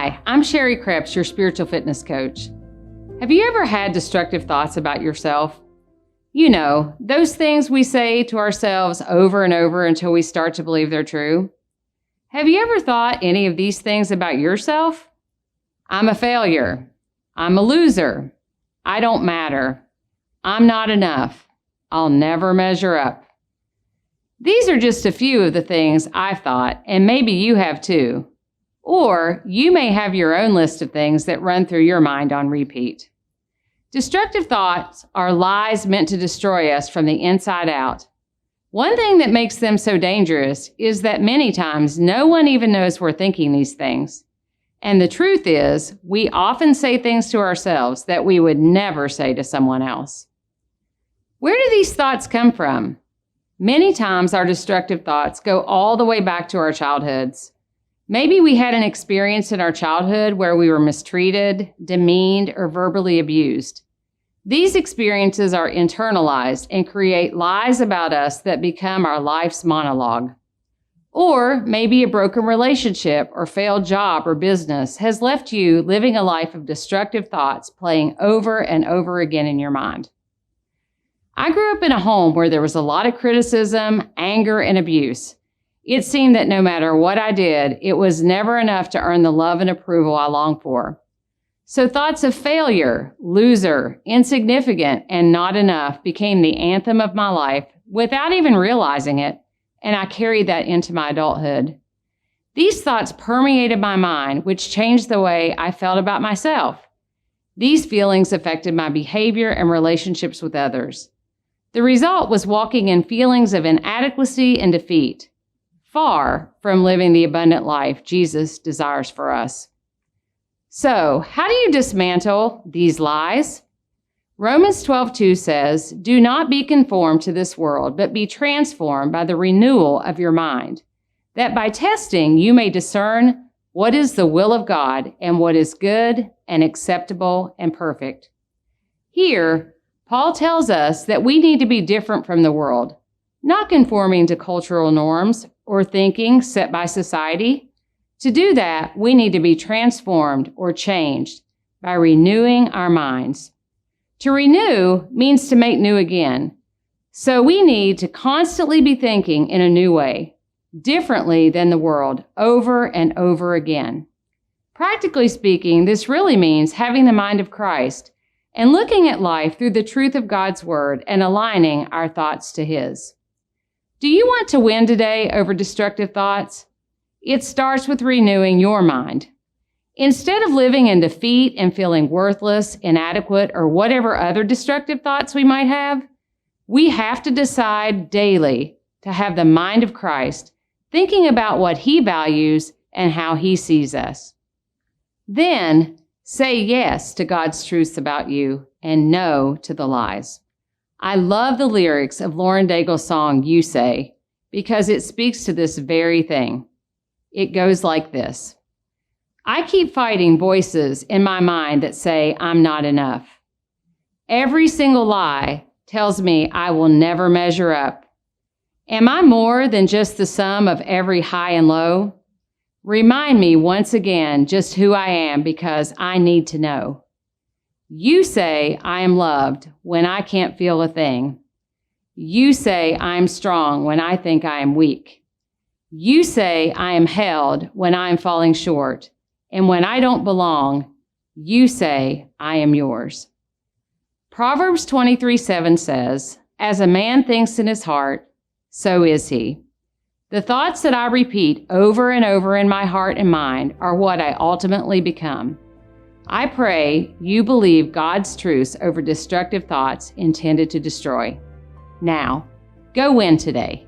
Hi, I'm Sherri Kreps, your spiritual fitness coach. Have you ever had destructive thoughts about yourself? You know, those things we say to ourselves over and over until we start to believe they're true. Have you ever thought any of these things about yourself? I'm a failure. I'm a loser. I don't matter. I'm not enough. I'll never measure up. These are just a few of the things I've thought, and maybe you have too. Or you may have your own list of things that run through your mind on repeat. Destructive thoughts are lies meant to destroy us from the inside out. One thing that makes them so dangerous is that many times no one even knows we're thinking these things. And the truth is, we often say things to ourselves that we would never say to someone else. Where do these thoughts come from? Many times our destructive thoughts go all the way back to our childhoods. Maybe we had an experience in our childhood where we were mistreated, demeaned, or verbally abused. These experiences are internalized and create lies about us that become our life's monologue. Or maybe a broken relationship or failed job or business has left you living a life of destructive thoughts playing over and over again in your mind. I grew up in a home where there was a lot of criticism, anger, and abuse. It seemed that no matter what I did, it was never enough to earn the love and approval I longed for. So thoughts of failure, loser, insignificant, and not enough became the anthem of my life without even realizing it, and I carried that into my adulthood. These thoughts permeated my mind, which changed the way I felt about myself. These feelings affected my behavior and relationships with others. The result was walking in feelings of inadequacy and defeat, far from living the abundant life Jesus desires for us. So, how do you dismantle these lies? Romans 12:2 says, "Do not be conformed to this world, but be transformed by the renewal of your mind, that by testing you may discern what is the will of God and what is good and acceptable and perfect." Here, Paul tells us that we need to be different from the world, not conforming to cultural norms or thinking set by society. To do that, we need to be transformed or changed by renewing our minds. To renew means to make new again. So we need to constantly be thinking in a new way, differently than the world, over and over again. Practically speaking, this really means having the mind of Christ and looking at life through the truth of God's Word and aligning our thoughts to His. Do you want to win today over destructive thoughts? It starts with renewing your mind. Instead of living in defeat and feeling worthless, inadequate, or whatever other destructive thoughts we might have, we have to decide daily to have the mind of Christ, thinking about what He values and how He sees us. Then, say yes to God's truths about you and no to the lies. I love the lyrics of Lauren Daigle's song, "You Say," because it speaks to this very thing. It goes like this. I keep fighting voices in my mind that say I'm not enough. Every single lie tells me I will never measure up. Am I more than just the sum of every high and low? Remind me once again just who I am, because I need to know. You say I am loved when I can't feel a thing. You say I am strong when I think I am weak. You say I am held when I am falling short, and when I don't belong, you say I am yours. Proverbs 23:7 says, "As a man thinks in his heart, so is he." The thoughts that I repeat over and over in my heart and mind are what I ultimately become. I pray you believe God's truths over destructive thoughts intended to destroy. Now, go win today.